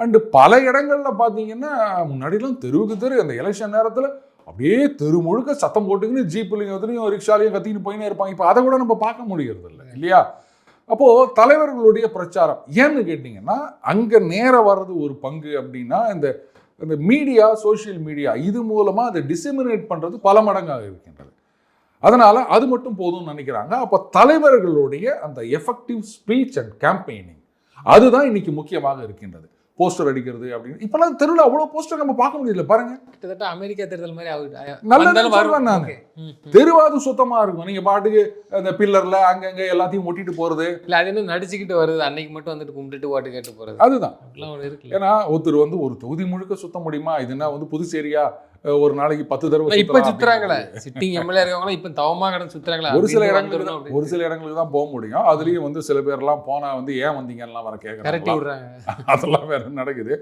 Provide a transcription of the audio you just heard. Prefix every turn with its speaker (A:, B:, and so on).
A: And பல இடங்கள்ல பார்த்தீங்கன்னா முன்னாடிலாம் தெருவுக்கு தெரு அந்த எலெக்ஷன் நேரத்தில் அப்படியே தெரு முழுக்க சத்தம் போட்டுக்கின்னு ஜீப்லையும் எதுலையும் ரிக்ஷாலையும் கத்தின்னு போயினே இருப்பாங்க. இப்போ அதை கூட நம்ம பார்க்க முடியறது இல்லை இல்லையா? அப்போது தலைவர்களுடைய பிரச்சாரம் ஏன்னு கேட்டிங்கன்னா அங்கே நேரம் வர்றது ஒரு பங்கு அப்படின்னா இந்த மீடியா, சோஷியல் மீடியா இது மூலமாக அதை டிசெமினேட் பண்ணுறது பல மடங்காக இருக்கின்றது. அதனால் அது மட்டும் போதும்னு நினைக்கிறாங்க. அப்போ தலைவர்களுடைய அந்த எஃபெக்டிவ் ஸ்பீச் அண்ட் கேம்பெயினிங் அதுதான் இன்னைக்கு முக்கியமாக இருக்கின்றது. போஸ்டர் அடிக்கிறது அப்படின்னு இப்பெல்லாம் தெருவில் அவ்வளோ போஸ்டர் நம்ம பார்க்க முடியல பாருங்க.
B: கிட்டத்தட்ட அமெரிக்கா தேர்தல் மாதிரி
A: நான் தெருவாது சுத்தமா இருக்கும். நீங்க பாட்டுக்கு அந்த பில்லர்ல அங்கங்க எல்லாத்தையும் ஒட்டிட்டு போறது
B: இல்ல, அது இன்னும் நடிச்சுக்கிட்டு வருது. அன்னைக்கு மட்டும் வந்துட்டு கும்பிட்டுட்டு ஓட்டு கேட்டு போறது
A: அதுதான்.
B: இருக்கு.
A: ஏன்னா ஒருத்தர் ஒரு தொகுதி முழுக்க சுத்த முடியுமா? இதுனா புதுச்சேரியா ஒரு நாளைக்கு 10 தடவை
B: இப்ப சுத்துறாங்களே சிட்டிங் எம்எல்ஏ இருக்கவங்க இப்ப தவமா கடந்து சுத்துறாங்களே. ஒரு சில
A: இடங்களுக்கு தான் போக முடியும். அதுலயும் சில பேர்லாம் போனா ஏன் வந்தீங்கலாம் வர கேட்கறாங்க.
B: விடுறாங்க.
A: அதெல்லாம் வேற நடக்குது.